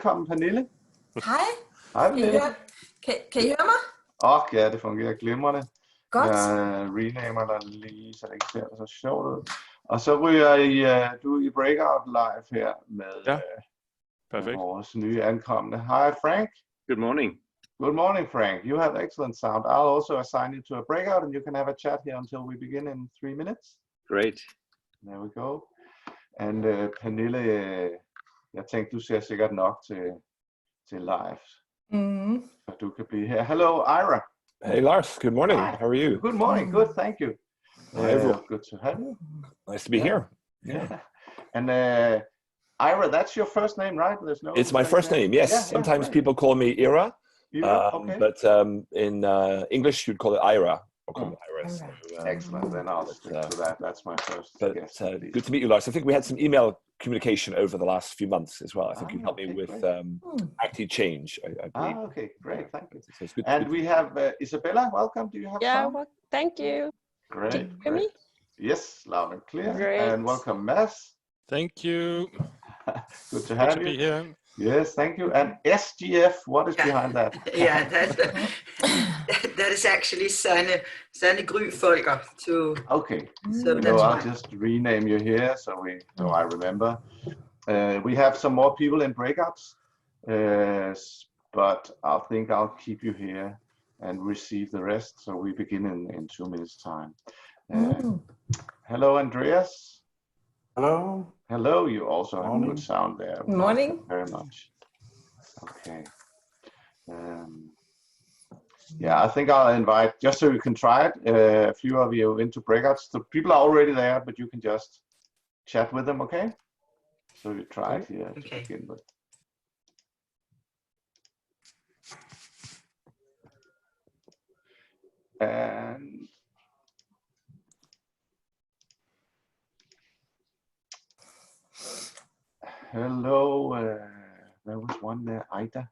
Velkommen, Pernille. Hej. Hej, Pernille. Kan I høre mig? Ja, det fungerer glimrende. Godt. Jeg renamer dig lige, så det ikke ser så sjovt ud. Og så ryger du i Breakout Live her med, med vores nye ankommende. Hi, Frank. Good morning. Good morning, Frank. You have excellent sound. I'll also assign you to a breakout, and you can have a chat here until we begin in 3 minutes. Great. There we go. And Pernille, jeg tænkte, du ser sikkert nok til live. Så du kan blive her. Hello, Ira. Hey, Lars. Good morning. Hi. How are you? Good morning. Good, thank you. Hi, everyone. Good to have you. Nice to be here. Yeah. And Ira, that's your first name, right? There's no. It's my first name. Yes. Yeah, sometimes right. people call me Ira, Okay. but in English you'd call it Ira. Or call me Ira. So, Excellent. Then I'll stick to that. That's my first guess. Good to meet you, Lars. I think we had some email communication over the last few months as well. I think you helped me with Actee Change. I believe. Okay, great. Thank you. So it's good, and we have Isabella. Welcome. Do you have sound? Well, thank you. Great. Can you hear me? Yes, loud and clear. Great. And welcome, Mads. Thank you. Good to have you. Be here. Yes, thank you. And SGF, what is behind that? Yeah, that is actually Sanne Gryfolker too. Okay. So I'll just rename you here so I remember. We have some more people in breakouts, but I think I'll keep you here and receive the rest. So we begin in 2 minutes time. Hello, Andreas. Hello. Hello, you also have good sound there. Morning. Thank you very much. Okay. Yeah, I think I'll invite, just so you can try it, a few of you into breakouts. The people are already there, but you can just chat with them, okay? So you try it here to begin with. And hello, there was one there, Ida.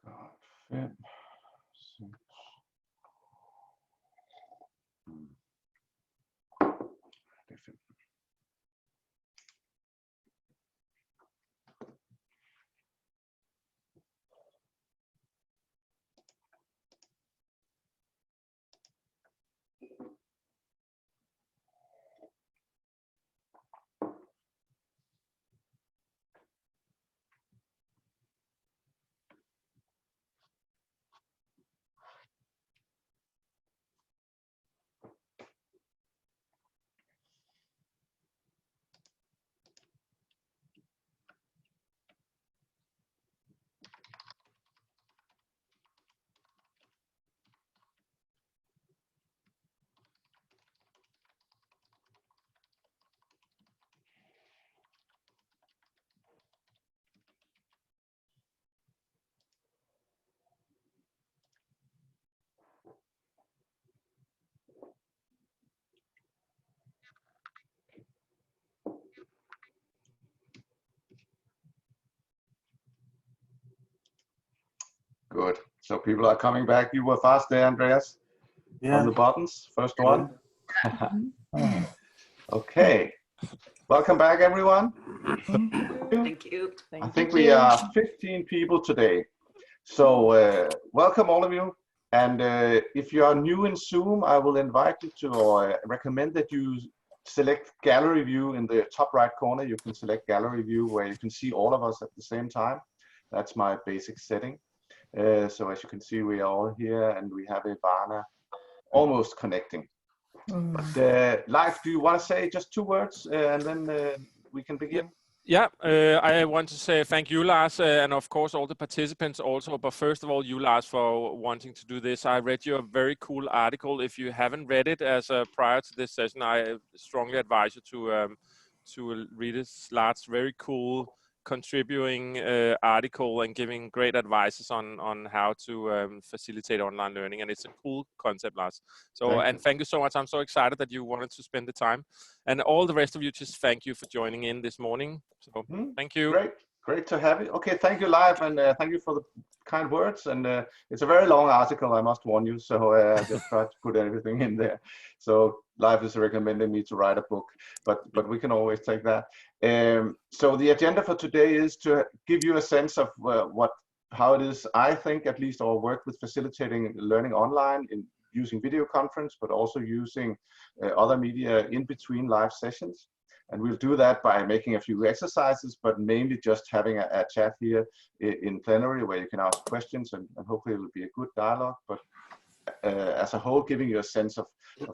God, 5, 6. Good. So people are coming back. You were fast there, Andreas. Yeah. On the buttons. First one. Okay. Welcome back, everyone. Thank you. I think we are 15 people today. So welcome all of you. And if you are new in Zoom, I will invite you to, or recommend that you select gallery view in the top right corner. You can select gallery view where you can see all of us at the same time. That's my basic setting. So as you can see, we are all here and we have Ivana almost connecting. But Leif, do you want to say just 2 words and then we can begin? Yeah, I want to say thank you, Lars, and of course all the participants also. But first of all, you, Lars, for wanting to do this. I read your very cool article. If you haven't read it as prior to this session, I strongly advise you to read it. Lars, very cool contributing article and giving great advices on how to facilitate online learning, and it's a cool concept, Lars. So thank you so much. I'm so excited that you wanted to spend the time, and all the rest of you, just thank you for joining in this morning. So thank you. Great to have you. Okay, thank you, Live, and thank you for the kind words. And it's a very long article, I must warn you, so I just tried to put everything in there. So Live is recommending me to write a book, but we can always take that. So the agenda for today is to give you a sense of how it is, I think, at least, or work with facilitating learning online in using video conference, but also using other media in between live sessions. And we'll do that by making a few exercises, but mainly just having a chat here in plenary where you can ask questions, and hopefully it will be a good dialogue. But as a whole, giving you a sense of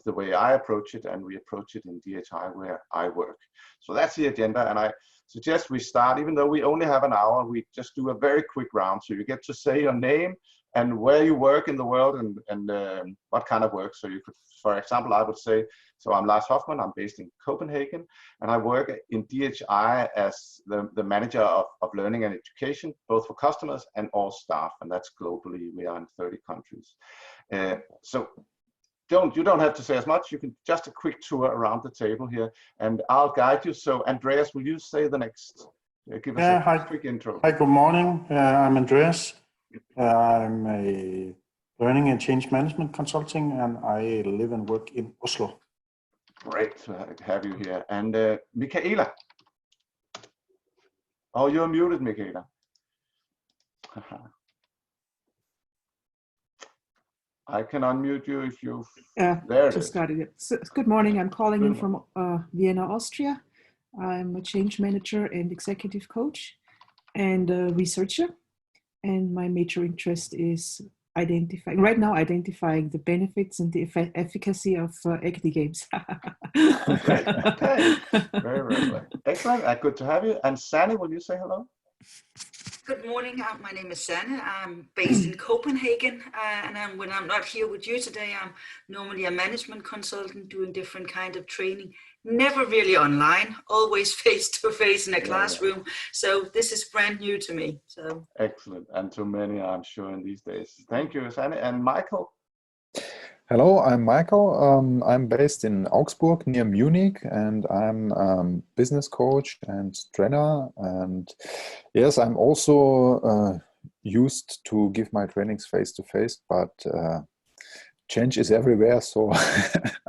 the way I approach it, and we approach it in DHI where I work. So that's the agenda, and I suggest we start, even though we only have an hour, we just do a very quick round. So you get to say your name and where you work in the world, and what kind of work. So you could, for example, I would say, so I'm Lars Hoffman, I'm based in Copenhagen, and I work in DHI as the manager of learning and education, both for customers and all staff, and that's globally. We are in 30 countries. So you don't have to say as much, you can just a quick tour around the table here, and I'll guide you. So Andreas, will you say the next, give us a quick intro. Hi, good morning, I'm Andreas. I'm a learning and change management consulting, and I live and work in Oslo. Great to have you here. And Michaela. Oh, you're muted, Michaela. I can unmute you if you. There it is. Started it. So, good morning. I'm calling in from Vienna, Austria. I'm a change manager and executive coach and a researcher. And my major interest is identifying the benefits and the efficacy of Actee games. Great. Okay. Very well. Excellent. Good to have you. And Sanne, will you say hello? Good morning. My name is Sanne. I'm based in Copenhagen, and when I'm not here with you today, I'm normally a management consultant doing different kind of training. Never really online, always face-to-face in a classroom. So this is brand new to me. So excellent, and to many, I'm sure, in these days. Thank you, Sanne. And Michael. Hello, I'm Michael. I'm based in Augsburg near Munich, and I'm business coach and trainer. And yes, I'm also used to give my trainings face-to-face, but change is everywhere, so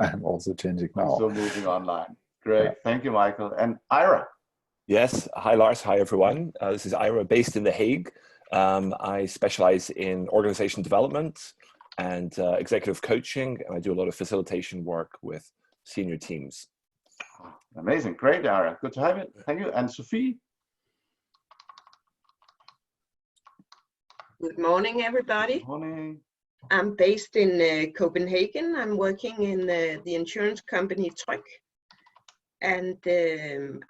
I'm also changing now. So moving online. Great. Yeah. Thank you, Michael. And Ira. Yes. Hi, Lars. Hi, everyone. This is Ira, based in The Hague. I specialize in organization development and executive coaching, and I do a lot of facilitation work with senior teams. Amazing. Great, Ira. Good to have you. Thank you. And Sophie? Good morning, everybody. Good morning. I'm based in Copenhagen. I'm working in the insurance company Tryg, and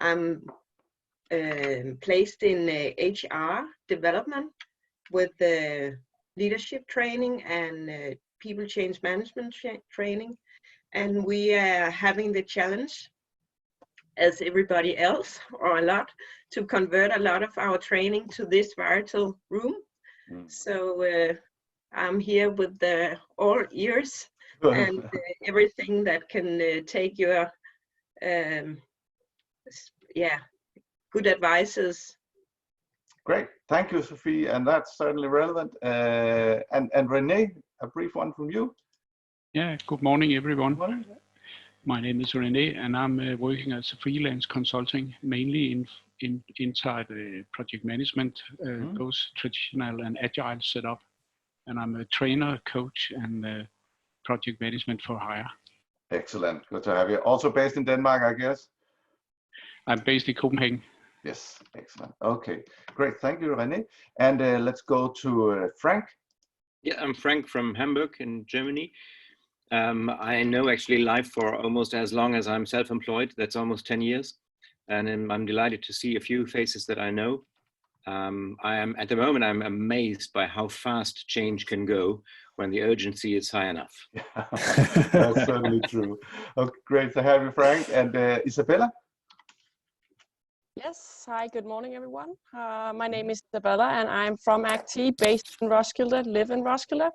I'm placed in HR development with leadership training and people change management training. And we are having the challenge, as everybody else, or a lot, to convert a lot of our training to this virtual room. So I'm here with all ears and everything that can take your good advices. Great, thank you, Sophie, and that's certainly relevant. And René, a brief one from you. Yeah, good morning, everyone. Good morning. My name is René, and I'm working as a freelance consulting, mainly inside project management, both traditional and agile setup. And I'm a trainer, coach, and project management for hire. Excellent, good to have you. Also based in Denmark, I guess? I'm based in Copenhagen. Yes, excellent. Okay, great. Thank you, René. And let's go to Frank. Yeah, I'm Frank from Hamburg in Germany. I know actually life for almost as long as I'm self-employed. That's almost 10 years. And I'm delighted to see a few faces that I know. At the moment, I'm amazed by how fast change can go when the urgency is high enough. Yeah, that's certainly true. Okay, great to have you, Frank. And Isabella? Yes, hi, good morning, everyone. My name is Isabella, and I'm from Actee, based in Roskilde, live in Roskilde.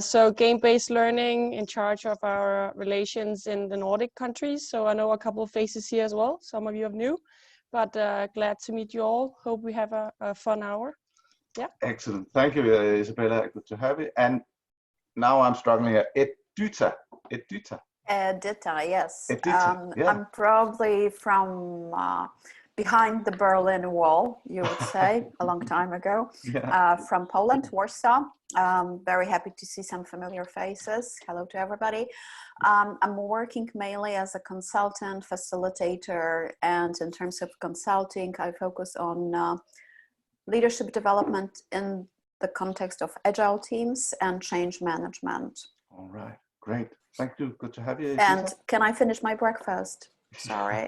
So game-based learning, in charge of our relations in the Nordic countries. So I know a couple of faces here as well. Some of you are new, but glad to meet you all. Hope we have a fun hour. Yeah. Excellent. Thank you, Isabella. Good to have you. And now I'm struggling here. Edita. Edita, yes. Edita, yeah. I'm probably from behind the Berlin Wall, you would say, a long time ago. Yeah. From Poland, Warsaw. Very happy to see some familiar faces. Hello to everybody. I'm working mainly as a consultant, facilitator, and in terms of consulting, I focus on leadership development in the context of agile teams and change management. All right, great. Thank you. Good to have you. And Edita. can I finish my breakfast? Sorry.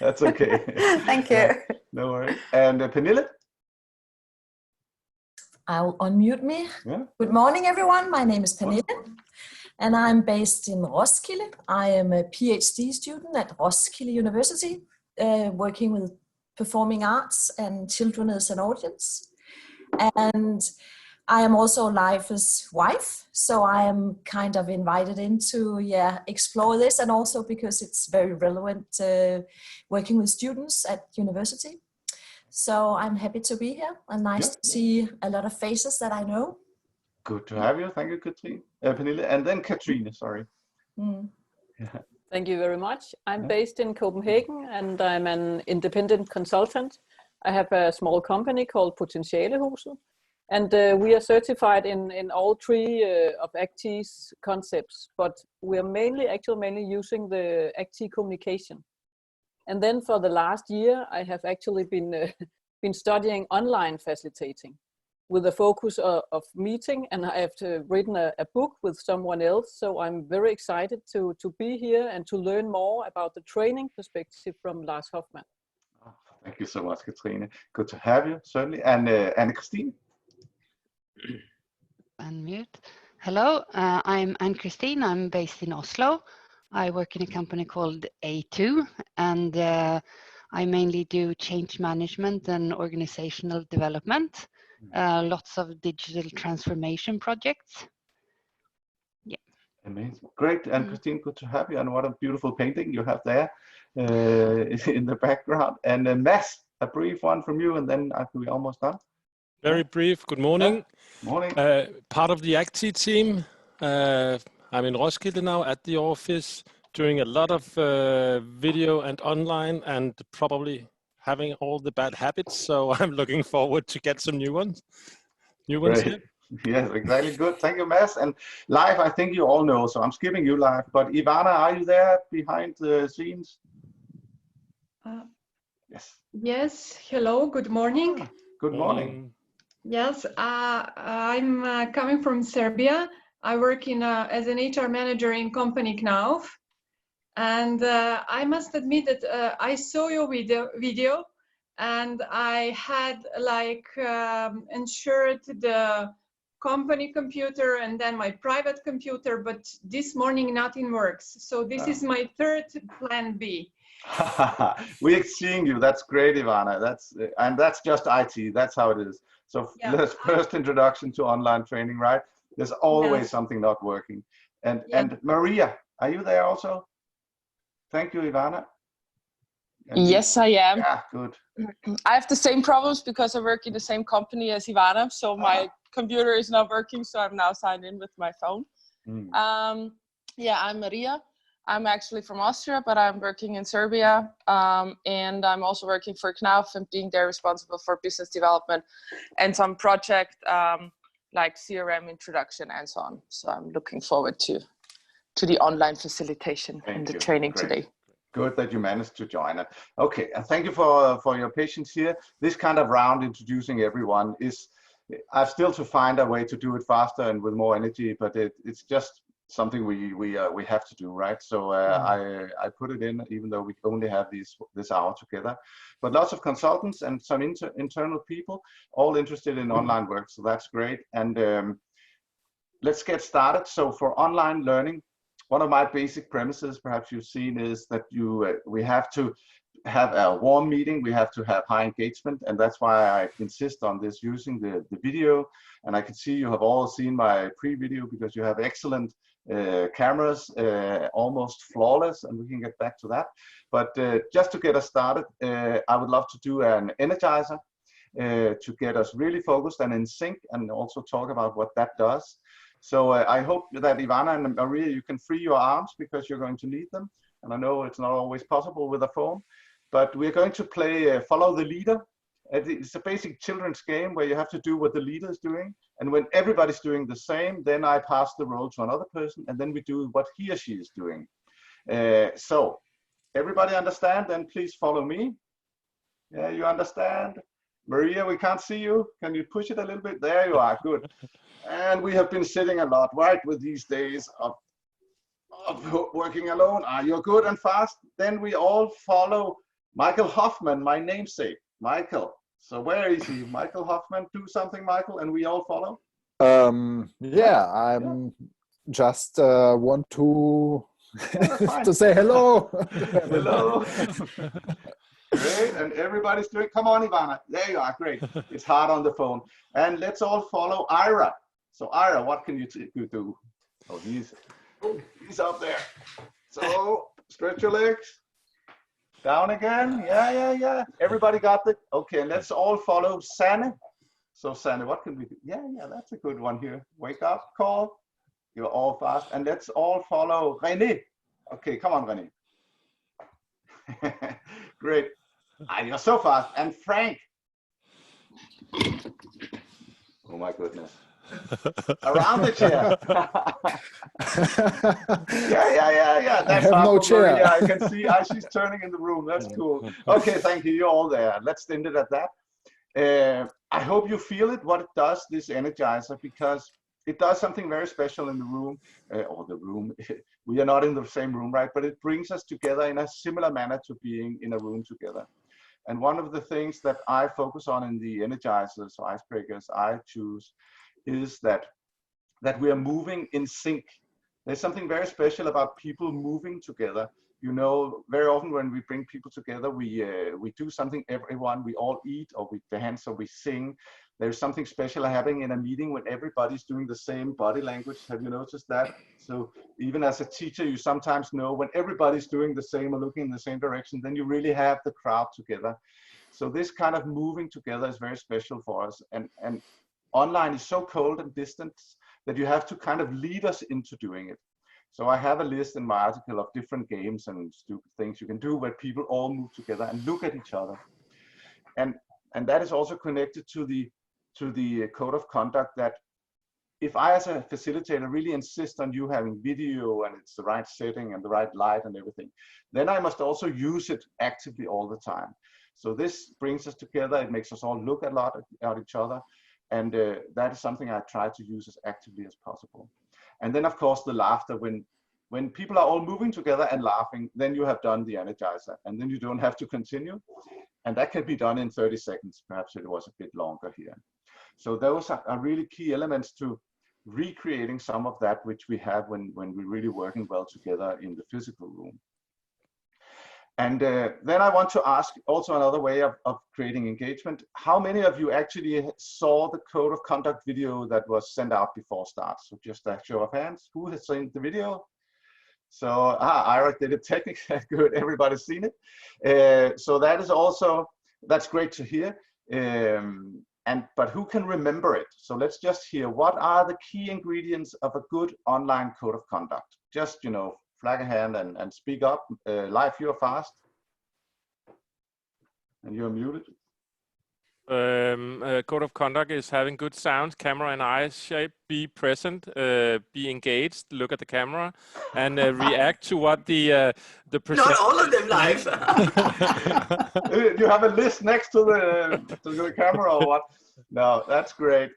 That's okay. Thank you. No worries. And Pernille? I'll unmute me. Yeah. Good morning, everyone. My name is Pernille, and I'm based in Roskilde. I am a PhD student at Roskilde University, working with performing arts and children as an audience. And I am also Leif's wife, so I am kind of invited in to explore this, and also because it's very relevant working with students at university. So I'm happy to be here, and nice to see a lot of faces that I know. Good to have you. Thank you, Pernille. And then Katrine, sorry. Yeah. Thank you very much. I'm based in Copenhagen, and I'm an independent consultant. I have a small company called Potentialehuset. And we are certified in all three of Actee's concepts, but we are mainly using the Actee communication. And then for the last year, I have actually been studying online facilitating with a focus of meeting, and I have written a book with someone else. So I'm very excited to be here and to learn more about the training perspective from Lars Hoffmann. Oh, thank you so much, Katrine. Good to have you, certainly. And Christine? Unmute. Hello, I'm Anne-Christine. I'm based in Oslo. I work in a company called A2, and I mainly do change management and organizational development, lots of digital transformation projects. Yeah. Amazing. Great. And Christine, good to have you. And what a beautiful painting you have there in the background. And Mads, a brief one from you, and then we're almost done. Very brief. Good morning. Morning. Part of the Actee team. I'm in Roskilde now at the office, doing a lot of video and online, and probably having all the bad habits. So I'm looking forward to get some new ones. Here. Yes, exactly. Good. Thank you, Mads. And Leif, I think you all know, so I'm skipping you, Leif. But Ivana, are you there behind the scenes? Yes. Yes. Hello. Good morning. Good morning. Yes, I'm coming from Serbia. I work as an HR manager in company Knauf, and I must admit that I saw your video, and I had insured the company computer and then my private computer, but this morning nothing works. So this is my third plan B. We're seeing you. That's great, Ivana. That's just IT. That's how it is. So let's first introduction to online training, right? There's always something not working. And Maria, are you there also? Thank you, Ivana. Yes, I am. Yeah, good. I have the same problems because I work in the same company as Ivana. So my computer is not working. So I'm now signed in with my phone. I'm Maria. I'm actually from Austria, but I'm working in Serbia. And I'm also working for Knauf and being there responsible for business development and some project like CRM introduction and so on. So I'm looking forward to the online facilitation and the training today. Good that you managed to join us. Okay, and thank you for your patience here. This kind of round introducing everyone is, I've still to find a way to do it faster and with more energy, but it's just something we have to do, right? So I put it in, even though we only have this hour together. But lots of consultants and some internal people, all interested in online work, so that's great. And let's get started. So for online learning, one of my basic premises, perhaps you've seen, is that we have to have a warm meeting, we have to have high engagement, and that's why I insist on this using the video. And I can see you have all seen my pre-video because you have excellent cameras, almost flawless, and we can get back to that. But just to get us started, I would love to do an energizer to get us really focused and in sync, and also talk about what that does. So I hope that Ivana and Maria, you can free your arms because you're going to need them. And I know it's not always possible with a phone, but we're going to play Follow the Leader. It's a basic children's game where you have to do what the leader is doing. And when everybody's doing the same, then I pass the role to another person, and then we do what he or she is doing. So everybody understand? Then please follow me. Yeah, you understand? Maria, we can't see you. Can you push it a little bit? There you are, good. And we have been sitting a lot, right, with these days of working alone. You're good and fast. Then we all follow Michael Hoffman, my namesake, Michael. So where is he? Michael Hoffman, do something, Michael, and we all follow? Yeah, I'm just want to to say hello. Hello. Great, and everybody's doing, come on, Ivana. There you are, great. It's hard on the phone. And let's all follow Ira. So Ira, what can you do? Oh, he's up there. So stretch your legs. Down again. Yeah. Everybody got it? Okay, let's all follow Sanne. So Sanne, what can we do? Yeah, that's a good one here. Wake up call. You're all fast. And let's all follow René. Okay, come on, René. Great. You're so fast. And Frank. Oh my goodness. Around the chair. Yeah. That's I have no chair. Maria. I can see she's turning in the room. That's cool. Okay, thank you. You're all there. Let's end it at that. I hope you feel it, what it does, this energizer, because it does something very special in the room, or the room. We are not in the same room, right? But it brings us together in a similar manner to being in a room together. And one of the things that I focus on in the energizers or icebreakers I choose is that we are moving in sync. There's something very special about people moving together. You know, very often when we bring people together, we do something, everyone, we all eat or we dance or we sing. There's something special happening in a meeting when everybody's doing the same body language. Have you noticed that? So even as a teacher, you sometimes know when everybody's doing the same or looking in the same direction, then you really have the crowd together. So this kind of moving together is very special for us. And online is so cold and distant that you have to kind of lead us into doing it. So I have a list in my article of different games and stupid things you can do where people all move together and look at each other. And that is also connected to the code of conduct, that if I as a facilitator really insist on you having video and it's the right setting and the right light and everything, then I must also use it actively all the time. So this brings us together. It makes us all look a lot at each other. And that is something I try to use as actively as possible. And then, of course, the laughter. When people are all moving together and laughing, then you have done the energizer, and then you don't have to continue. And that can be done in 30 seconds. Perhaps it was a bit longer here. So those are really key elements to recreating some of that which we have when we're really working well together in the physical room. And then I want to ask also another way of creating engagement. How many of you actually saw the code of conduct video that was sent out before start? So just a show of hands. Who has seen the video? So Ira did it technically. Good, everybody's seen it. So that is also, that's great to hear. But who can remember it? So let's just hear, what are the key ingredients of a good online code of conduct? Just, you know, flag a hand and speak up. Leif, you're fast. And you're muted. Code of conduct is having good sound, camera and eye shape, be present, be engaged, look at the camera, and react to what the presenter. Not all of them live. You have a list next to the camera or what? No, that's great.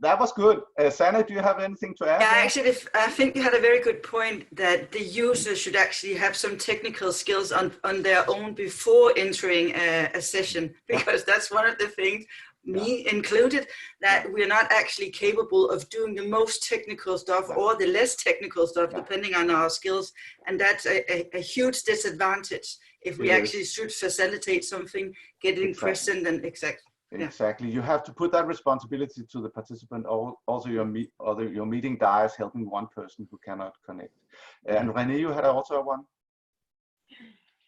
That was good. Sanne, do you have anything to add? Yeah, actually, I think you had a very good point that the user should actually have some technical skills on their own before entering a session, because that's one of the things, me included, that we're not actually capable of doing the most technical stuff or the less technical stuff, depending on our skills. And that's a huge disadvantage if we actually should facilitate something, getting present and exactly. Exactly. You have to put that responsibility to the participant. Also, your meeting dies helping one person who cannot connect. And René, you had also one.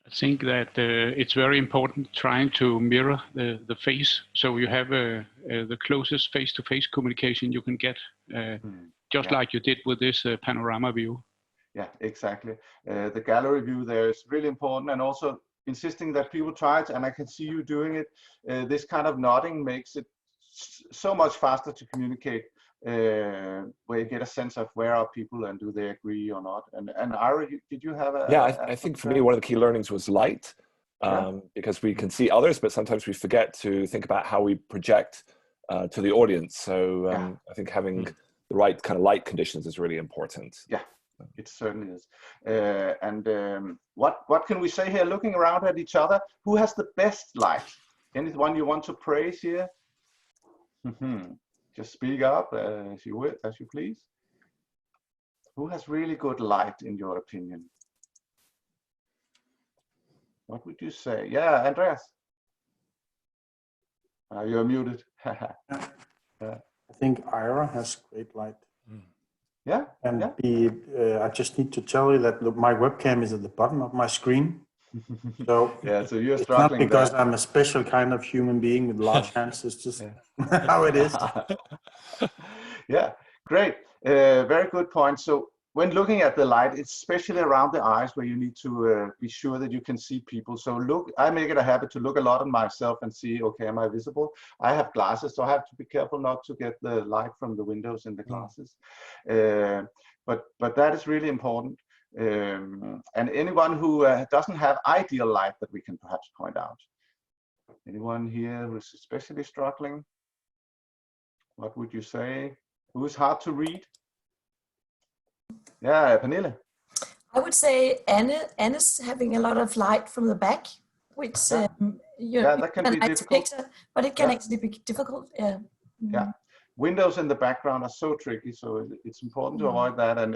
I think that it's very important trying to mirror the face, so you have the closest face-to-face communication you can get, just like you did with this panorama view. Yeah, exactly. The gallery view there is really important, and also insisting that people try it, and I can see you doing it. This kind of nodding makes it so much faster to communicate, where you get a sense of where are people and do they agree or not. And Ira, did you have a... Yeah, I think for me, one of the key learnings was light, because we can see others, but sometimes we forget to think about how we project to the audience. So I think having the right kind of light conditions is really important. Yeah. It certainly is. What can we say here, looking around at each other? Who has the best light? Anyone you want to praise here? Just speak up as you please. Who has really good light in your opinion? What would you say? Yeah, Andreas. You're muted. I think Ira has great light. Yeah. And I just need to tell you that look, my webcam is at the bottom of my screen. So yeah, so you're it's struggling not because there. I'm a special kind of human being with large hands. It's just how it is. Yeah, great. Very good point. So when looking at the light, it's especially around the eyes where you need to be sure that you can see people. So I make it a habit to look a lot at myself and see, okay, am I visible? I have glasses, so I have to be careful not to get the light from the windows in the glasses. But that is really important. And anyone who doesn't have ideal light that we can perhaps point out. Anyone here who's especially struggling? What would you say? Who's hard to read? Yeah, Pernille. I would say Anne's having a lot of light from the back, which that can be difficult. Picture, but it can actually be difficult. Yeah. Windows in the background are so tricky, so it's important to avoid that. And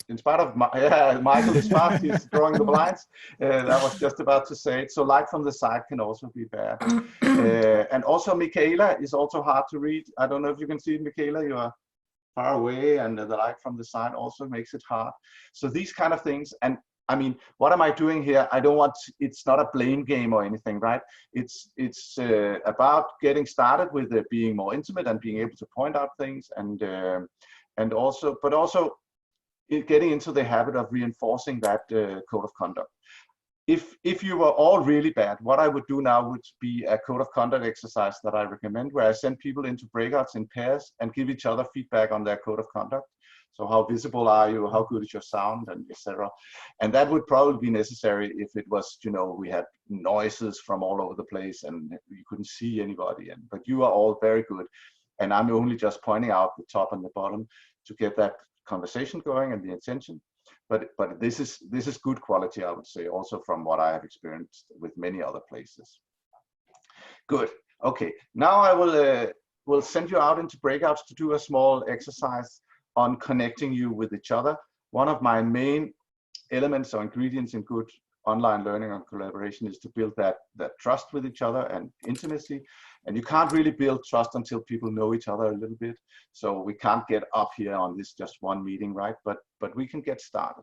in spite of Michael is fast, he's drawing the blinds. I was just about to say it. So light from the side can also be bad. And also Michaela is also hard to read. I don't know if you can see it, Michaela. You are far away, and the light from the side also makes it hard. So these kind of things. And I mean, what am I doing here? I don't want, it's not a blame game or anything, right? It's about getting started with being more intimate and being able to point out things, and also getting into the habit of reinforcing that code of conduct. If you were all really bad, what I would do now would be a code of conduct exercise that I recommend, where I send people into breakouts in pairs and give each other feedback on their code of conduct. So how visible are you? How good is your sound, and etc. And that would probably be necessary if it was, we had noises from all over the place and you couldn't see anybody. But you are all very good, and I'm only just pointing out the top and the bottom to get that conversation going and the intention. But this is good quality, I would say, also from what I have experienced with many other places. Good. Okay. Now I will send you out into breakouts to do a small exercise on connecting you with each other. One of my main elements or ingredients in good online learning and collaboration is to build that trust with each other and intimacy. And you can't really build trust until people know each other a little bit. So we can't get up here on this just one meeting, right? But we can get started.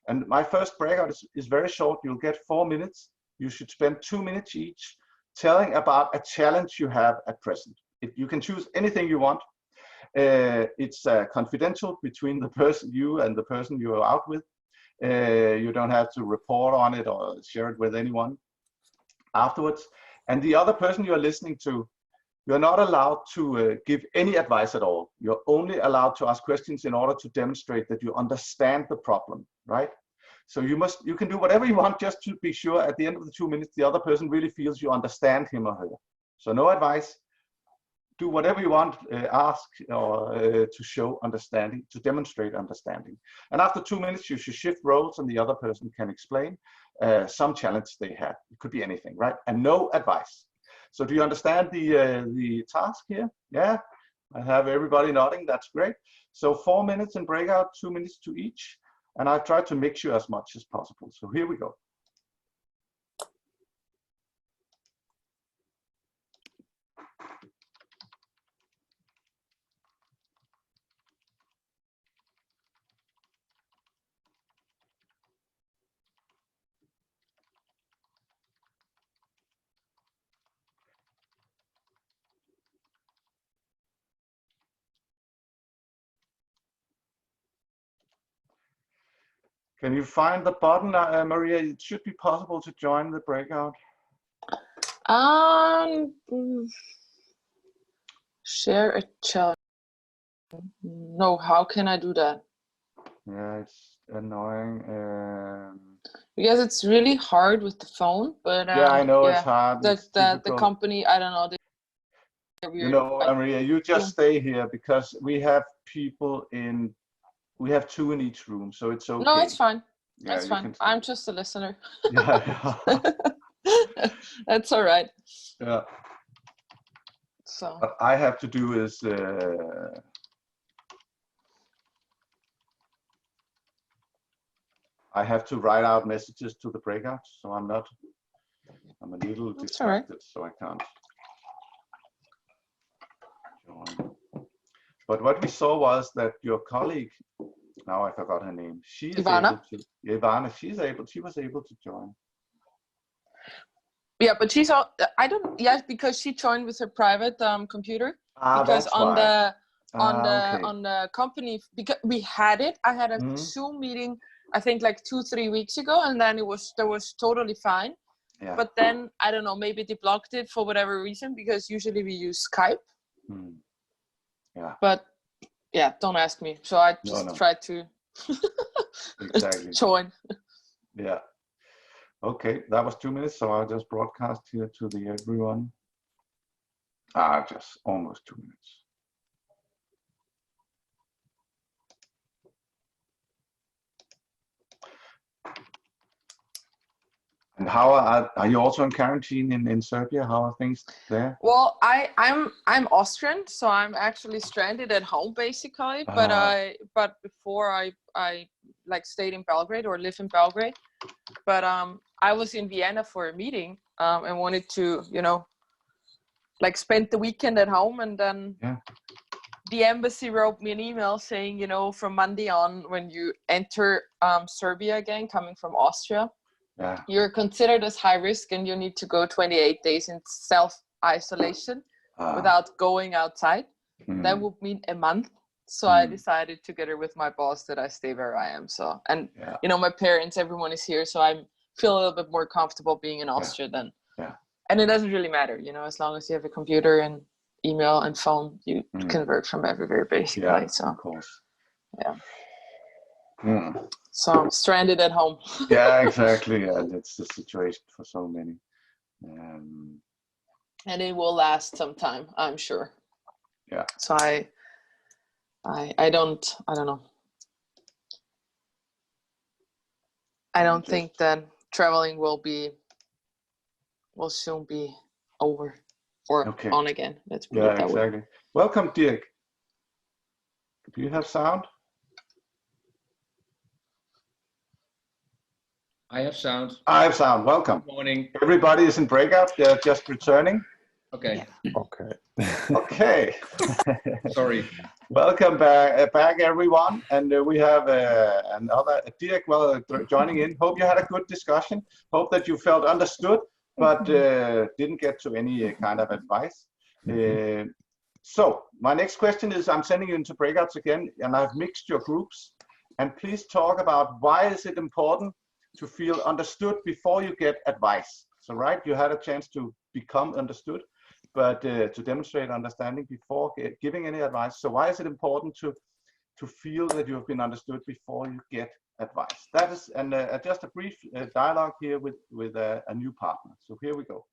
And my first breakout is very short. You'll get 4 minutes. You should spend 2 minutes each telling about a challenge you have at present. You can choose anything you want. It's confidential between the person, you and the person you are out with. You don't have to report on it or share it with anyone afterwards. And the other person you are listening to, you're not allowed to give any advice at all. You're only allowed to ask questions in order to demonstrate that you understand the problem, right? So you can do whatever you want just to be sure at the end of the 2 minutes, the other person really feels you understand him or her. So no advice. Do whatever you want, ask or to show understanding, to demonstrate understanding. And after 2 minutes, you should shift roles and the other person can explain some challenge they have. It could be anything, right? And no advice. So do you understand the task here? Yeah, I have everybody nodding, that's great. So 4 minutes in breakout, 2 minutes to each. And I've tried to mix you as much as possible. So here we go. Can you find the button, Maria? It should be possible to join the breakout. Share a chat. No, how can I do that? Yeah, it's annoying. Because it's really hard with the phone, but yeah, I know it's yeah, hard. It's the difficult. company, I don't know. They're weird. You know, Maria, you just stay here because we have people in. We have 2 in each room, so it's okay. No, it's fine. Yeah, it's fine. I'm just a listener. Yeah. That's all right. Yeah. So what I have to do is I have to write out messages to the breakout, so I'm a little distracted, so I can't join. But what we saw was that your colleague, now I forgot her name, she is able to, Ivana, she was able to join. Yeah, but she's all, because she joined with her private computer. Because that's why. on the company, because we had it, I had a Zoom meeting, I think like 2-3 weeks ago, and then that was totally fine. Yeah. But then I don't know, maybe they blocked it for whatever reason, because usually we use Skype. Yeah. But yeah, don't ask me. So I just tried to exactly join. Yeah. Okay, that was 2 minutes, so I'll just broadcast here to everyone. Just almost 2 minutes. And how are you also in quarantine in Serbia? How are things there? Well, I'm Austrian, so I'm actually stranded at home basically. But before I like stayed in Belgrade or live in Belgrade. But I was in Vienna for a meeting and wanted to, like spend the weekend at home, and then the embassy wrote me an email saying, from Monday on, when you enter Serbia again, coming from Austria, you're considered as high risk and you need to go 28 days in self-isolation without going outside. That would mean a month. So I decided together with my boss that I stay where I am. So, and my parents, everyone is here. So I feel a little bit more comfortable being in Austria than, and it doesn't really matter, as long as you have a computer and email and phone, you can work from everywhere basically. Yeah, so of course. Yeah. So I'm stranded at home. Yeah, exactly. And it's the situation for so many. And it will last some time, I'm sure. Yeah. So I don't know. I don't think that traveling will soon be over or on again. Let's put it that exactly. way. Welcome, Dirk. Do you have sound? I have sound. I have sound. Welcome. Good morning. Everybody is in breakout. They're just returning. Okay. Okay. Okay. Sorry. Welcome back everyone. And we have another Dirk joining in. Hope you had a good discussion. Hope that you felt understood, but didn't get to any kind of advice. So my next question is, I'm sending you into breakouts again, and I've mixed your groups. And please talk about why is it important to feel understood before you get advice. So right, you had a chance to become understood, but to demonstrate understanding before giving any advice. So why is it important to feel that you have been understood before you get advice? That is, and just a brief dialogue here with a new partner. So here we go.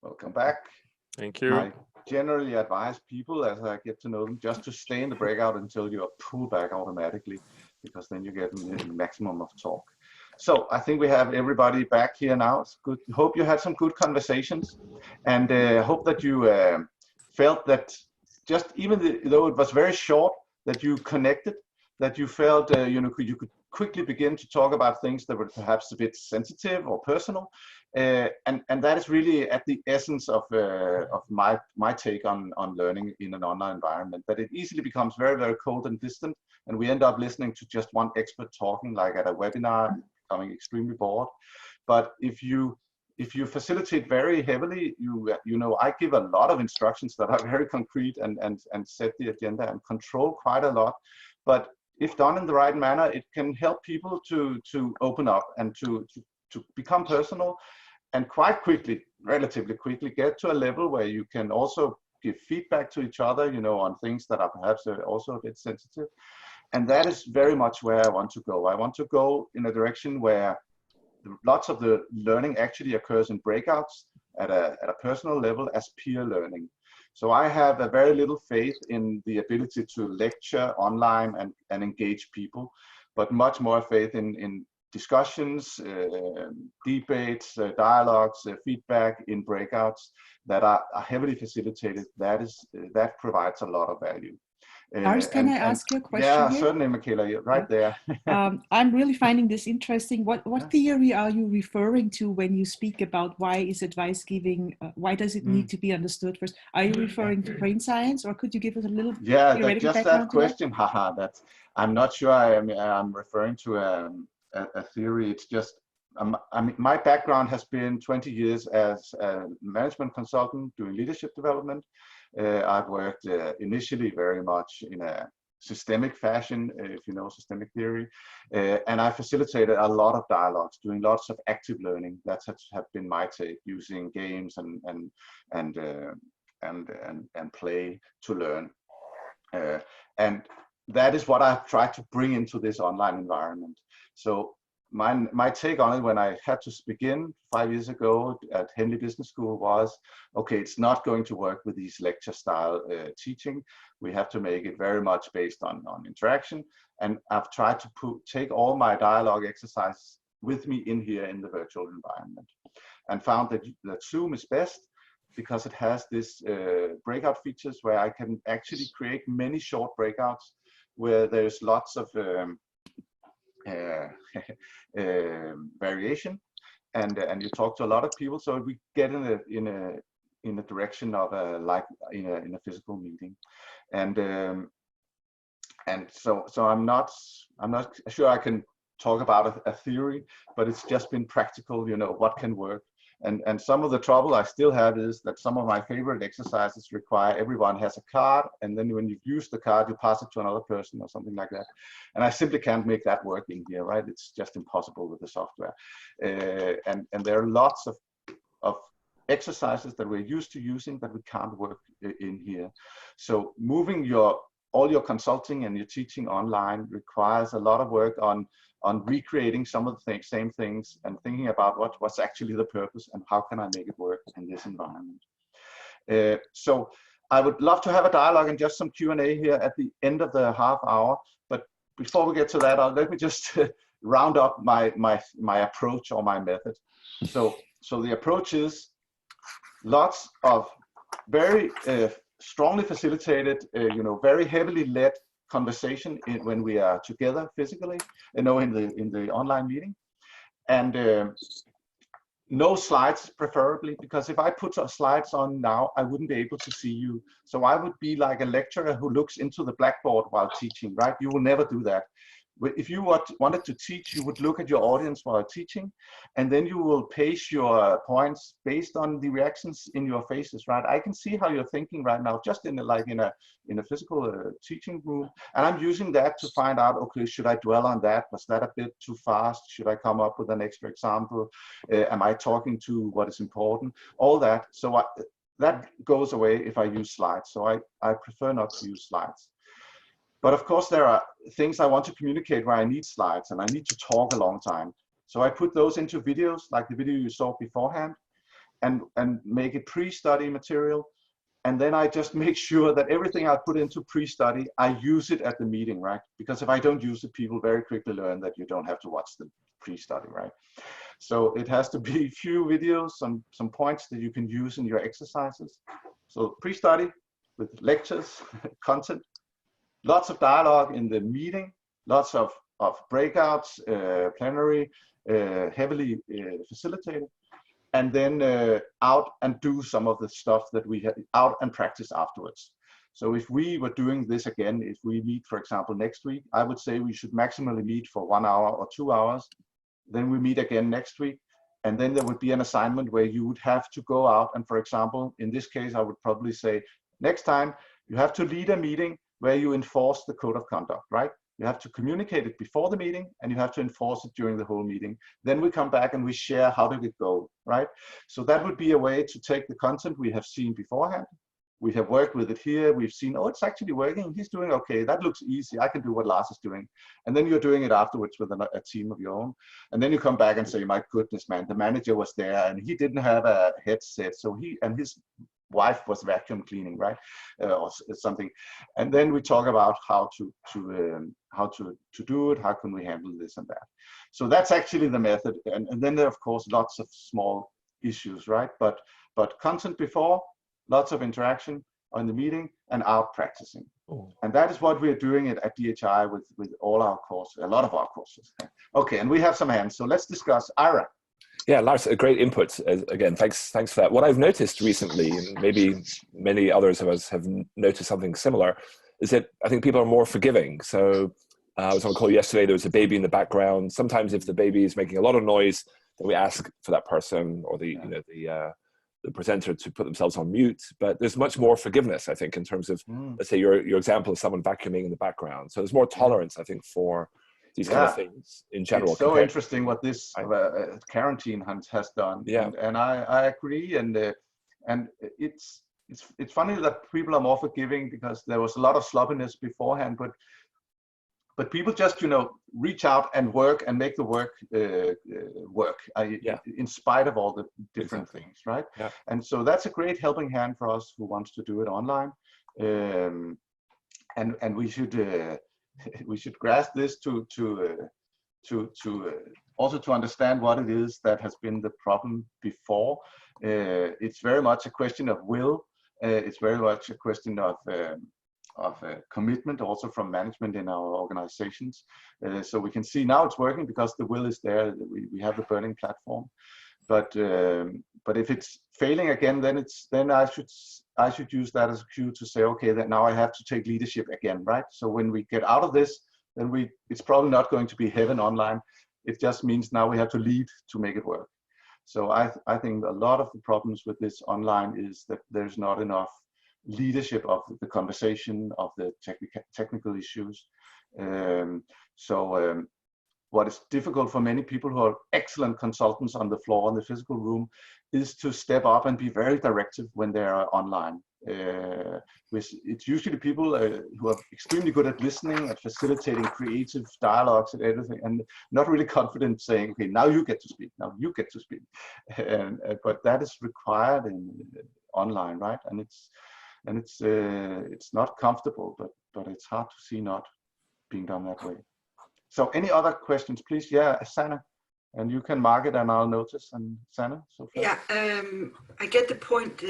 Welcome back. Thank you. I generally advise people, as I get to know them, just to stay in the breakout until you are pulled back automatically, because then you get the maximum of talk. So I think we have everybody back here now. It's good. Hope you had some good conversations, and hope that you felt that just even though it was very short, that you connected, that you felt you could quickly begin to talk about things that were perhaps a bit sensitive or personal, and that is really at the essence of my take on learning in an online environment. That it easily becomes very, very cold and distant, and we end up listening to just one expert talking, like at a webinar, becoming extremely bored. But if you facilitate very heavily, I give a lot of instructions that are very concrete and set the agenda and control quite a lot. But if done in the right manner, it can help people to open up and to become personal, and quite quickly, relatively quickly, get to a level where you can also give feedback to each other, on things that are perhaps also a bit sensitive. And that is very much where I want to go. I want to go in a direction where lots of the learning actually occurs in breakouts at a personal level as peer learning. So I have a very little faith in the ability to lecture online and engage people, but much more faith in discussions, debates, dialogues, feedback in breakouts that are heavily facilitated. That provides a lot of value. Lars, can I ask you a question? Yeah, here? certainly, Michaela, you're right there. I'm really finding this interesting. What theory are you referring to when you speak about why is advice giving, why does it need to be understood first? Are you referring to brain science, or could you give us a little theoretical just background that question. Haha, I'm not sure I'm referring to a theory. It's just my background has been 20 years as a management consultant doing leadership development. I've worked initially very much in a systemic fashion, if you know systemic theory, and I facilitated a lot of dialogues, doing lots of active learning. That has been my take, using games and play to learn, and that is what I've tried to bring into this online environment. So my take on it when I had to begin 5 years ago at Henley Business School was, okay, it's not going to work with these lecture style teaching. We have to make it very much based on interaction. And I've tried to take all my dialogue exercises with me in here in the virtual environment, and found that Zoom is best because it has this breakout features where I can actually create many short breakouts where there's lots of variation, and you talk to a lot of people, so we get in a direction of like in a physical meeting, and so I'm not sure I can talk about a theory, but it's just been practical, what can work. And some of the trouble I still have is that some of my favorite exercises require everyone has a card, and then when you've used the card, you pass it to another person or something like that. And I simply can't make that work in here, right? It's just impossible with the software. And there are lots of exercises that we're used to using that we can't work in here. So moving all your consulting and your teaching online requires a lot of work on recreating some of the same things and thinking about what's actually the purpose and how can I make it work in this environment. So I would love to have a dialogue and just some Q&A here at the end of the half hour. But before we get to that, let me just round up my approach or my method. So the approach is lots of very strongly facilitated, very heavily led conversation when we are together physically, in the online meeting, and no slides preferably, because if I put slides on now, I wouldn't be able to see you. So I would be like a lecturer who looks into the blackboard while teaching, right? You will never do that. If you wanted to teach, you would look at your audience while teaching, and then you will pace your points based on the reactions in your faces, right? I can see how you're thinking right now, just in a physical teaching room, and I'm using that to find out, okay, should I dwell on that? Was that a bit too fast? Should I come up with an extra example? Am I talking to what is important? All that. So that goes away if I use slides. So I prefer not to use slides. But of course, there are things I want to communicate where I need slides and I need to talk a long time. So I put those into videos, like the video you saw beforehand. and make it pre-study material. And then I just make sure that everything I put into pre-study, I use it at the meeting, right? Because if I don't use it, people very quickly learn that you don't have to watch the pre-study, right? So it has to be few videos, some points that you can use in your exercises. So pre-study with lectures, content, lots of dialogue in the meeting, lots of breakouts, plenary, heavily facilitated. And then out and do some of the stuff that we had out and practice afterwards. So if we were doing this again, if we meet, for example, next week, I would say we should maximally meet for 1 hour or 2 hours. Then we meet again next week. And then there would be an assignment where you would have to go out. And for example, in this case, I would probably say, next time you have to lead a meeting where you enforce the code of conduct, right? You have to communicate it before the meeting and you have to enforce it during the whole meeting. Then we come back and we share how did it go, right? So that would be a way to take the content we have seen beforehand. We have worked with it here. We've seen, oh, it's actually working. He's doing okay. That looks easy. I can do what Lars is doing. And then you're doing it afterwards with a team of your own. And then you come back and say, my goodness, man, the manager was there and he didn't have a headset. So his wife was vacuum cleaning, right, or something, and then we talk about how to do it. How can we handle this and that? So that's actually the method, and then there are, of course, lots of small issues, right? But content before, lots of interaction on the meeting, and out practicing. And that is what we're doing at DHI with all our courses, a lot of our courses. Okay, and we have some hands, so let's discuss. Ira. Yeah, Lars, a great input. Again, thanks for that. What I've noticed recently, and maybe many others of us have noticed something similar, is that I think people are more forgiving. So I was on a call yesterday, there was a baby in the background. Sometimes if the baby is making a lot of noise, then we ask for that person or the presenter to put themselves on mute. But there's much more forgiveness, I think, in terms of, let's say your example of someone vacuuming in the background. So there's more tolerance, I think, for these kind of things in general. It's so interesting what this quarantine hunt has done. Yeah. And I agree. And it's funny that people are more forgiving because there was a lot of sloppiness beforehand, but people just, reach out and work and make the work work in spite of all the different things, right? Yeah. And so that's a great helping hand for us who wants to do it online. And we should we should grasp this to also to understand what it is that has been the problem before. It's very much a question of will. It's very much a question of commitment also from management in our organizations. So we can see now it's working because the will is there. We have the burning platform. But if it's failing again, then I should use that as a cue to say, okay, that now I have to take leadership again, right? So when we get out of this, then it's probably not going to be heaven online. It just means now we have to lead to make it work. So I think a lot of the problems with this online is that there's not enough leadership of the conversation, of the technical issues. What is difficult for many people who are excellent consultants on the floor in the physical room is to step up and be very directive when they are online. It's usually people who are extremely good at listening, at facilitating creative dialogues and everything, and not really confident saying, okay, now you get to speak, now you get to speak. But that is required in online, right? And it's not comfortable, but it's hard to see not being done that way. So any other questions, please? Yeah, Sanna, and you can mark it and I'll notice. And Sanna, so far. Yeah, I get the point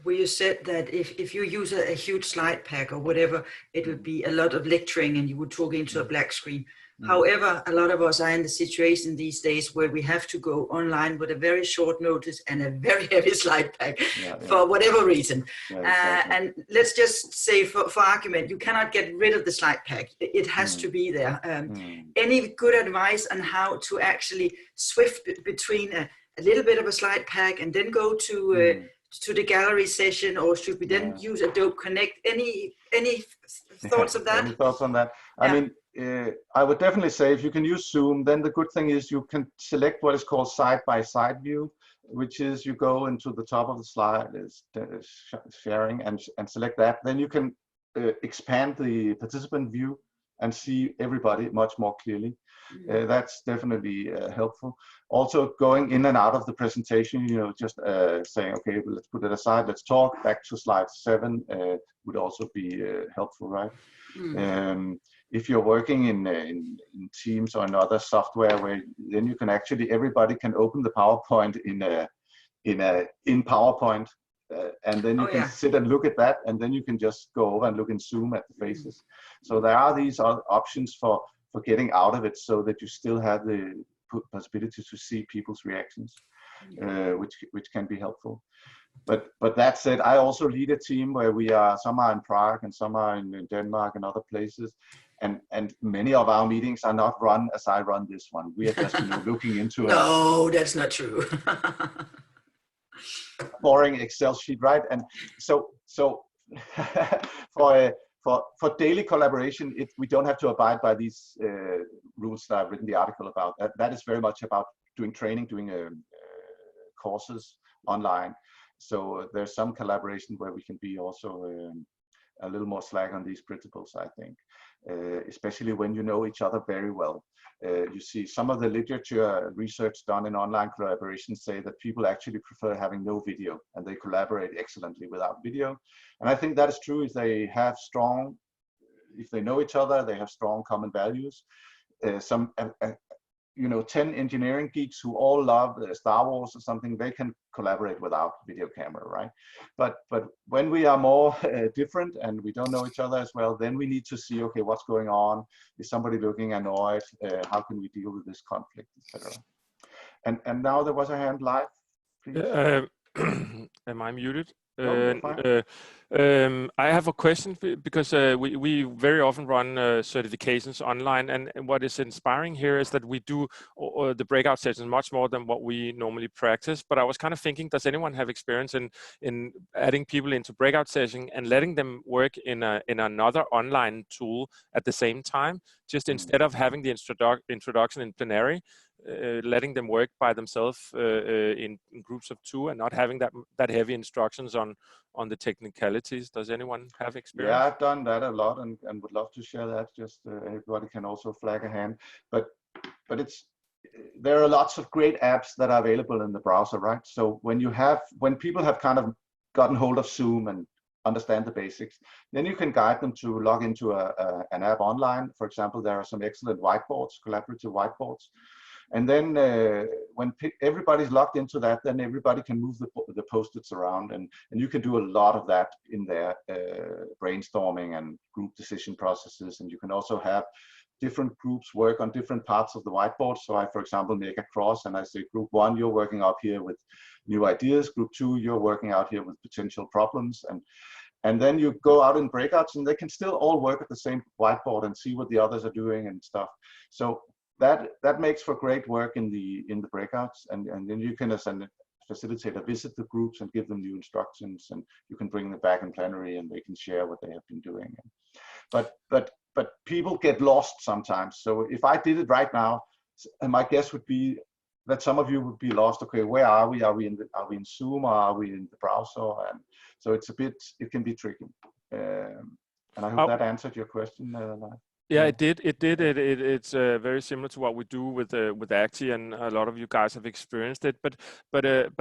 where you said that if you use a huge slide pack or whatever, it would be a lot of lecturing and you would talk into a black screen. However, a lot of us are in the situation these days where we have to go online with a very short notice and a very heavy slide pack for whatever reason. Exactly. And let's just say for argument, you cannot get rid of the slide pack. It has to be there. Any good advice on how to actually swift between a little bit of a slide pack and then go to the gallery session, or should we then use Adobe Connect? Any thoughts of that? Any thoughts on that? I mean, I would definitely say if you can use Zoom, then the good thing is you can select what is called side-by-side view, which is you go into the top of the slide, sharing, and select that. Then you can expand the participant view and see everybody much more clearly. That's definitely helpful. Also, going in and out of the presentation, just saying, okay, well, let's put it aside, let's talk, back to slide 7 would also be helpful, right? If you're working in Teams or in other software, where then you can actually, everybody can open the PowerPoint in PowerPoint, and then you can sit and look at that, and then you can just go over and look in Zoom at the faces. So there are these options for getting out of it, so that you still have the possibility to see people's reactions, which can be helpful. But that said, I also lead a team where some are in Prague and some are in Denmark and other places, and many of our meetings are not run as I run this one. We are just looking into No, that's not true. boring Excel sheet, right? And so for daily collaboration, we don't have to abide by these rules that I've written the article about. That is very much about doing training, doing courses online. So there's some collaboration where we can be also a little more slack on these principles, I think, especially when you know each other very well. You see some of the literature research done in online collaboration say that people actually prefer having no video, and they collaborate excellently without video. And I think that is true if they know each other, they have strong common values. 10 engineering geeks who all love Star Wars or something, they can collaborate without video camera, right? But when we are more different and we don't know each other as well, then we need to see, okay, what's going on? Is somebody looking annoyed? How can we deal with this conflict, etc. And now there was a hand live, please. Am I muted? I have a question because we very often run certifications online, and what is inspiring here is that we do the breakout sessions much more than what we normally practice. But I was kind of thinking, does anyone have experience in adding people into breakout session and letting them work in another online tool at the same time, just instead of having the introduction in plenary? Letting them work by themselves in groups of 2 and not having that heavy instructions on the technicalities. Does anyone have experience? Yeah, I've done that a lot and would love to share that. Just everybody can also flag a hand. But there are lots of great apps that are available in the browser, right? So when people have kind of gotten hold of Zoom and understand the basics, then you can guide them to log into an app online. For example, there are some excellent whiteboards, collaborative whiteboards. And then when everybody's logged into that, then everybody can move the post-its around, and you can do a lot of that in there, brainstorming and group decision processes. And you can also have different groups work on different parts of the whiteboard. So I, for example, make a cross and I say, group 1, you're working up here with new ideas. Group 2, you're working out here with potential problems. And then you go out in breakouts, and they can still all work at the same whiteboard and see what the others are doing and stuff. So that makes for great work in the breakouts, and then you can, as a facilitator, visit the groups and give them new instructions, and you can bring them back in plenary and they can share what they have been doing. But people get lost sometimes. So if I did it right now, my guess would be that some of you would be lost. Okay, where are we? Are we in Zoom, or are we in the browser? And so it can be tricky. And I hope that answered your question. Yeah, it did. It's very similar to what we do with Actee, and a lot of you guys have experienced it. But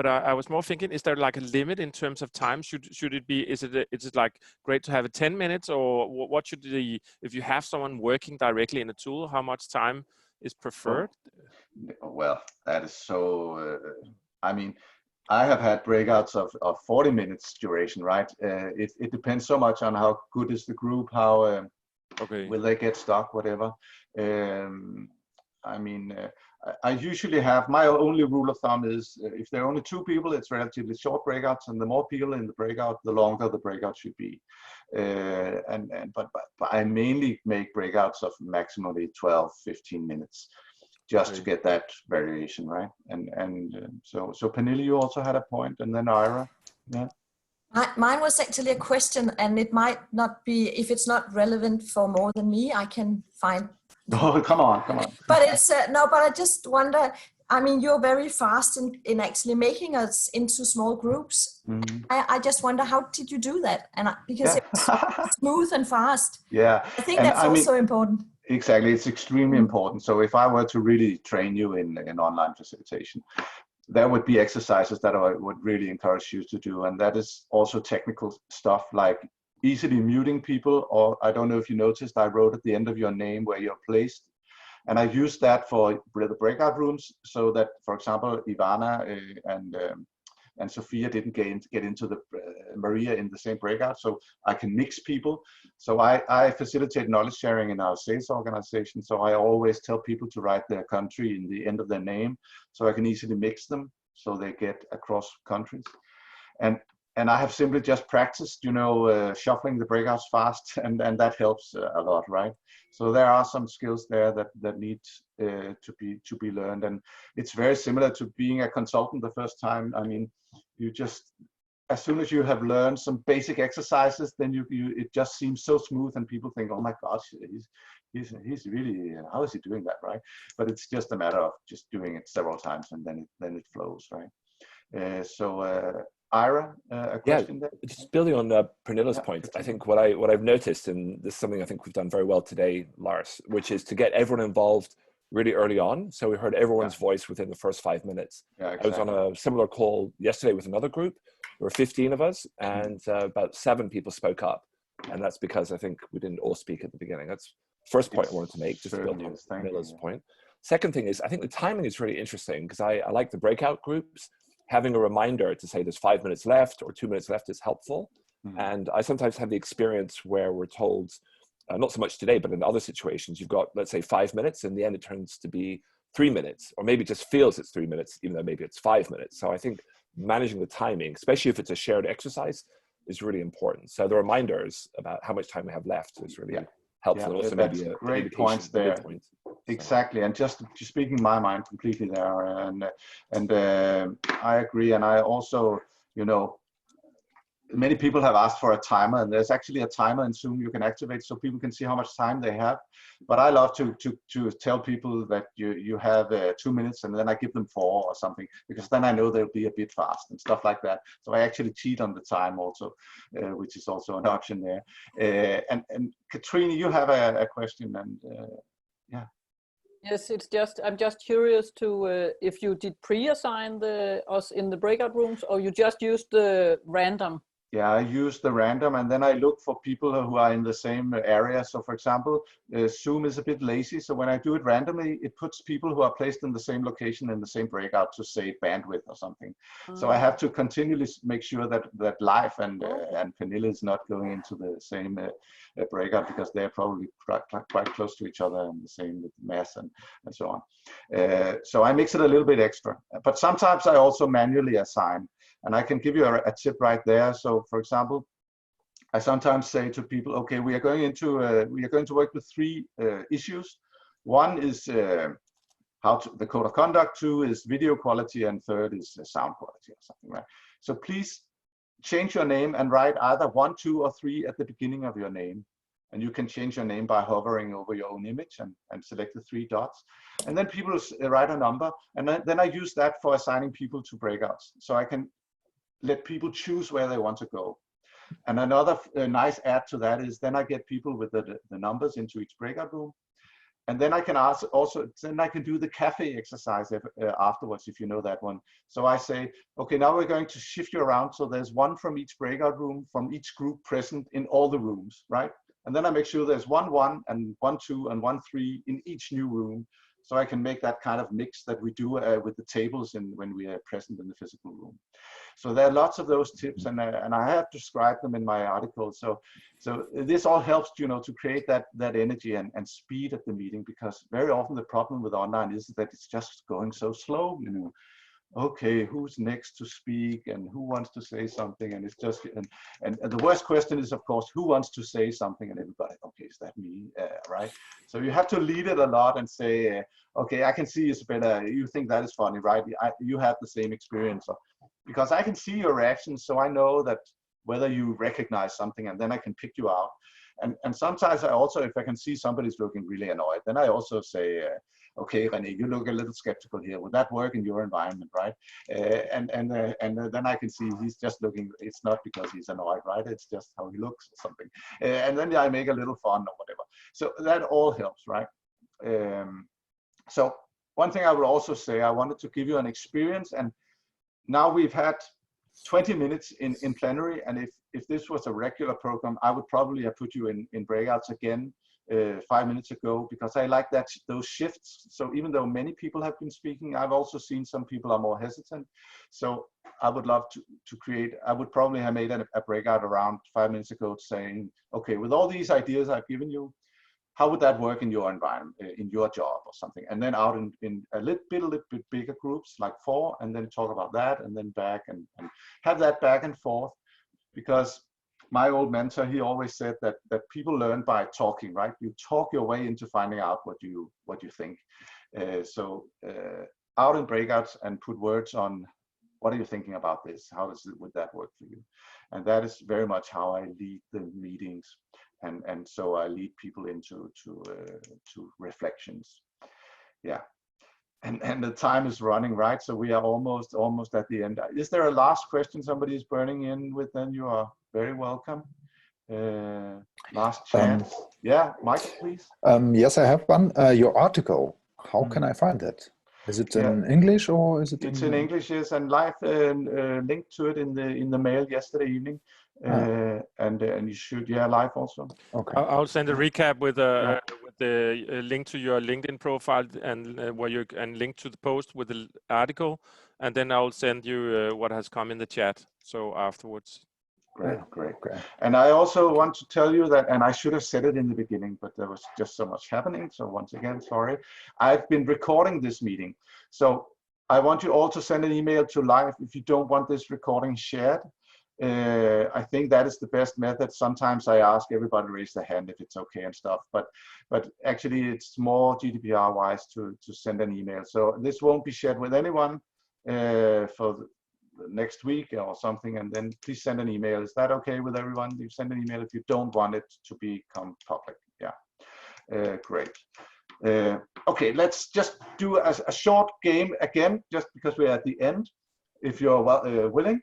I was more thinking, is there like a limit in terms of time? Should it be? Is it like great to have it 10 minutes, or what should if you have someone working directly in a tool, how much time is preferred? Well, that is so. I mean, I have had breakouts of 40 minutes duration, right? It depends so much on how good is the group, how. Okay. Will they get stuck, whatever. I mean, I usually have, my only rule of thumb is if there are only 2 people, it's relatively short breakouts, and the more people in the breakout, the longer the breakout should be. But I mainly make breakouts of maximally 12, 15 minutes, just to get that variation, right? So Pernille, you also had a point, and then Ira, yeah. Mine was actually a question, and it might not be, if it's not relevant for more than me, I can find. Oh, come on. But it's, no, but I just wonder, I mean, you're very fast in actually making us into small groups. Mm-hmm. I just wonder, how did you do that? And because it's smooth and fast. Yeah. I think that's also important. Exactly, it's extremely important. So if I were to really train you in online facilitation, there would be exercises that I would really encourage you to do. And that is also technical stuff like easily muting people, or I don't know if you noticed, I wrote at the end of your name where you're placed. And I use that for the breakout rooms so that, for example, Ivana and Sophia didn't get into the Maria in the same breakout, so I can mix people. So I facilitate knowledge sharing in our sales organization. So I always tell people to write their country in the end of their name, so I can easily mix them so they get across countries. And I have simply just practiced, shuffling the breakouts fast, and that helps a lot, right? So there are some skills there that need to be learned, and it's very similar to being a consultant the first time. I mean, you just, as soon as you have learned some basic exercises, then it just seems so smooth, and people think, oh my gosh, he's really, how is he doing that, right? But it's just a matter of just doing it several times, and then it flows, right? Ira, a question there? Just building on Pernilla's point, I think what I've noticed, and this is something I think we've done very well today, Lars, which is to get everyone involved really early on. So we heard everyone's voice within the first 5 minutes. Yeah, exactly. I was on a similar call yesterday with another group. There were 15 of us, and about 7 people spoke up. And that's because I think we didn't all speak at the beginning. That's the first point I wanted to make, just to build on Pernilla's point. Second thing is, I think the timing is really interesting, because I like the breakout groups. Having a reminder to say there's 5 minutes left or 2 minutes left is helpful. And I sometimes have the experience where we're told, not so much today, but in other situations, you've got, let's say, 5 minutes, and in the end it turns to be 3 minutes, or maybe it just feels it's 3 minutes, even though maybe it's 5 minutes. So I think managing the timing, especially if it's a shared exercise, is really important. So the reminders about how much time we have left is really helpful. And also maybe a great points there. Exactly, and just speaking my mind completely there, and I agree. And I also, many people have asked for a timer, and there's actually a timer in Zoom you can activate so people can see how much time they have. But I love to tell people that you have 2 minutes, and then I give them 4 or something, because then I know they'll be a bit fast and stuff like that. So I actually cheat on the time also, which is also an option there. And Katrine, you have a question, and yeah. Yes, I'm just curious to if you did pre-assign us in the breakout rooms, or you just used the random. Yeah, I use the random, and then I look for people who are in the same area. So for example, Zoom is a bit lazy. So when I do it randomly, it puts people who are placed in the same location in the same breakout to save bandwidth or something. So I have to continually make sure that Life and Pernilla is not going into the same breakout, because they're probably quite close to each other, and the same with Mass and so on. So I mix it a little bit extra, but sometimes I also manually assign. And I can give you a tip right there. So, for example, I sometimes say to people, okay, we are going to work with 3 issues. One is the code of conduct. 2 is video quality, and 3rd is sound quality or something, right? So please change your name and write either 1, 2, or 3 at the beginning of your name. And you can change your name by hovering over your own image and select the 3 dots. And then people write a number, and then I use that for assigning people to breakouts. So I can let people choose where they want to go. And another nice add to that is then I get people with the numbers into each breakout room. And then I can then I can do the cafe exercise afterwards, if you know that one. So I say, okay, now we're going to shift you around. So there's 1 from each breakout room, from each group present in all the rooms, right? And then I make sure there's 1, 1, and 1, 2, and 1, 3 in each new room. So I can make that kind of mix that we do with the tables when we are present in the physical room. So there are lots of those tips, and I have described them in my article. So this all helps, to create that energy and speed at the meeting, because very often the problem with online is that it's just going so slow, Okay, who's next to speak, and who wants to say something? And it's just, and the worst question is, of course, who wants to say something? And everybody, okay, is that me, right? So you have to lead it a lot and say, okay, I can see Isabella, you think that is funny, right? You have the same experience, because I can see your reactions, so I know that whether you recognize something, and then I can pick you out. And sometimes I also, if I can see somebody's looking really annoyed, then I also say, okay, René, you look a little skeptical here. Would that work in your environment, right? And then I can see he's just looking. It's not because he's annoyed, right? It's just how he looks or something. And then I make a little fun or whatever. So that all helps, right? So one thing I would also say, I wanted to give you an experience, and now we've had 20 minutes in plenary, and if this was a regular program, I would probably have put you in breakouts again 5 minutes ago, because I like those shifts. So even though many people have been speaking, I've also seen some people are more hesitant. So I would love to create, I would probably have made a breakout around 5 minutes ago saying, okay, with all these ideas I've given you, how would that work in your environment, in your job or something? And then out in a little bit bigger groups, like 4, and then talk about that, and then back and have that back and forth. Because my old mentor, he always said that people learn by talking, right? You talk your way into finding out what you think. So out in breakouts and put words on, what are you thinking about this? How would that work for you? And that is very much how I lead the meetings. And so I lead people into to reflections. Yeah, and the time is running, right? So we are almost at the end. Is there a last question somebody is burning in with? Then you are very welcome. Last chance. Yeah, Michael, please. Yes, I have one. Your article. How can I find that? Is it in English or is it? It's in English, yes, and live linked to it in the mail yesterday evening. And you should, live also. Okay. I'll send a recap with the link to your LinkedIn profile and where you and link to the post with the article, and then I'll send you what has come in the chat. So afterwards. Great. Okay. And I also want to tell you that, and I should have said it in the beginning, but there was just so much happening. So once again, sorry. I've been recording this meeting. So I want you all to send an email to live if you don't want this recording shared. I think that is the best method. Sometimes I ask everybody to raise their hand if it's okay and stuff, but actually it's more GDPR wise to send an email. So this won't be shared with anyone for the next week or something, and then please send an email. Is that okay with everyone? You send an email if you don't want it to become public. Yeah, great. Okay, let's just do a short game again, just because we're at the end, if you're willing.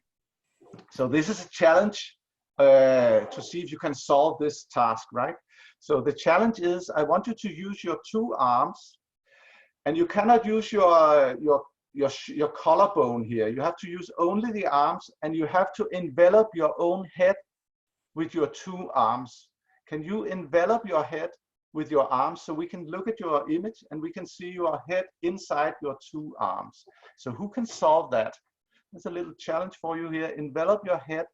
So this is a challenge to see if you can solve this task, right? So the challenge is, I want you to use your 2 arms, and you cannot use your collarbone here. You have to use only the arms, and you have to envelop your own head with your 2 arms. Can you envelop your head with your arms so we can look at your image and we can see your head inside your 2 arms? So who can solve that? There's a little challenge for you here. Envelop your head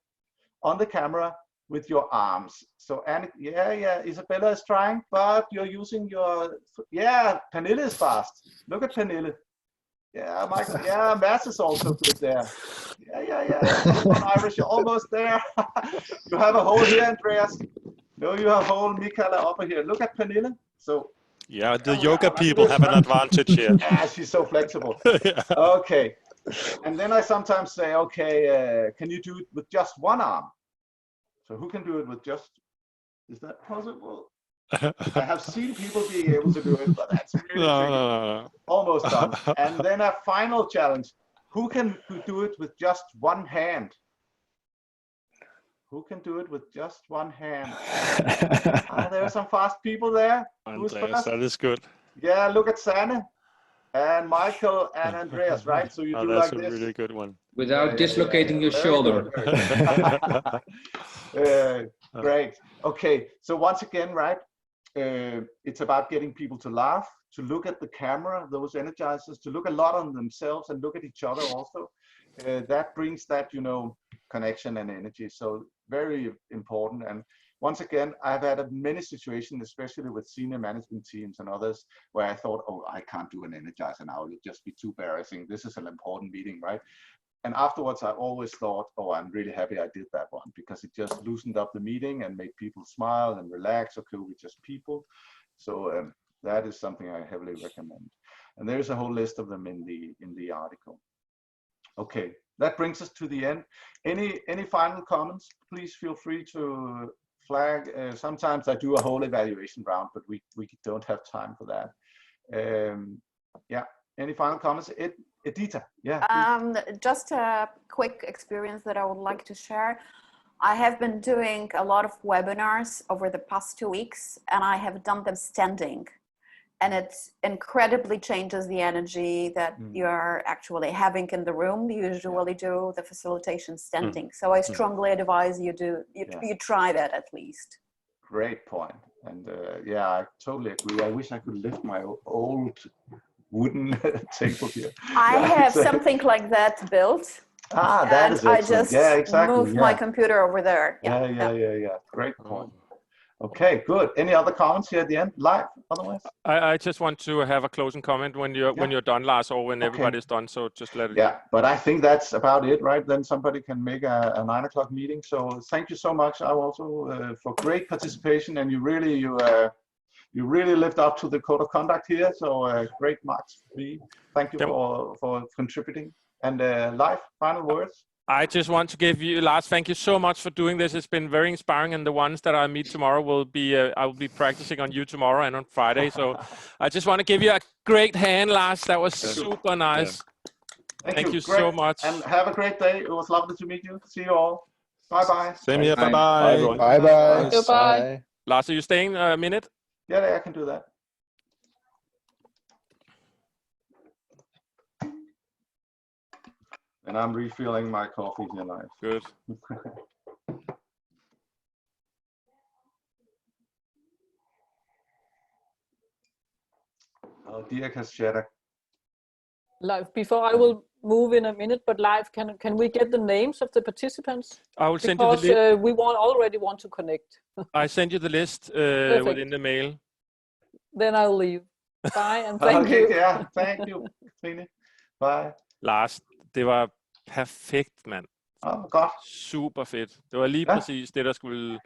on the camera with your arms. So, Isabella is trying, but you're using your, Pernille is fast. Look at Pernille. Yeah, Michael, Mads is also good there. Come on, Irish, you're almost there. You have a hole here, Andreas. No, you have a hole, Mikaela, over here. Look at Pernille. So, yeah, the yoga people have an advantage here. Yeah, she's so flexible. Okay. And then I sometimes say, okay, can you do it with just 1 arm? So who can do it with just, is that possible? I have seen people being able to do it, but that's really tricky. No. Almost done. And then a final challenge. Who can do it with just 1 hand? Who can do it with just 1 hand? There are some fast people there. Who's Andreas, first? that is good. Yeah, look at Sanne and Michael and Andreas, right? So you do like this. That's a really good one. Without dislocating your shoulder. Great. Okay, so once again, right, it's about getting people to laugh, to look at the camera, those energizers, to look a lot on themselves and look at each other also. That brings that, connection and energy. So very important. And once again, I've had many situations, especially with senior management teams and others, where I thought, oh, I can't do an energizer now. It'll just be too embarrassing. This is an important meeting, right? And afterwards, I always thought, oh, I'm really happy I did that one, because it just loosened up the meeting and made people smile and relax. Okay, we're just people. So that is something I heavily recommend. And there's a whole list of them in the article. Okay, that brings us to the end. Any final comments? Please feel free to flag. Sometimes I do a whole evaluation round, but we don't have time for that. Yeah. Any final comments? Edita, yeah. Just a quick experience that I would like to share. I have been doing a lot of webinars over the past 2 weeks, and I have done them standing. And it incredibly changes the energy that you're actually having in the room. You usually do the facilitation standing. So I strongly advise you you try that at least. Great point. And yeah, I totally agree. I wish I could lift my old wooden table here. I have something like that built. That is I excellent. just moved my computer over there. Yeah. Great point. Okay, good. Any other comments here at the end, live? Otherwise, I just want to have a closing comment when you're done, Lars, or when everybody's done. So just let it. Yeah, but I think that's about it, right? Then somebody can make a 9 o'clock meeting. So thank you so much. I also for great participation, and you really lived up to the code of conduct here. So great marks for me. Thank you for contributing. And live final words. I just want to give you, Lars, thank you so much for doing this. It's been very inspiring, and the ones that I meet tomorrow will be, I will be practicing on you tomorrow and on Friday. So I just want to give you a great hand, Lars. That was super nice. Yeah. Thank you so much. And have a great day. It was lovely to meet you. See you all. Bye-bye. Same here. Bye-bye. Bye, everyone. Bye-bye. Goodbye. Lars, are you staying a minute? Yeah, I can do that. And I'm refilling my coffee here live. Good. Oh, Dirk has shared. Live, before I will move in a minute, but live, can we get the names of the participants? I will send you the list. Because we already want to connect. I send you the list within the mail. Then I'll leave. Bye, and thank you. Yeah, thank you, Trine. Bye. Lars, det var perfekt, mand. Godt. Super fedt. Det var lige præcis det, der skulle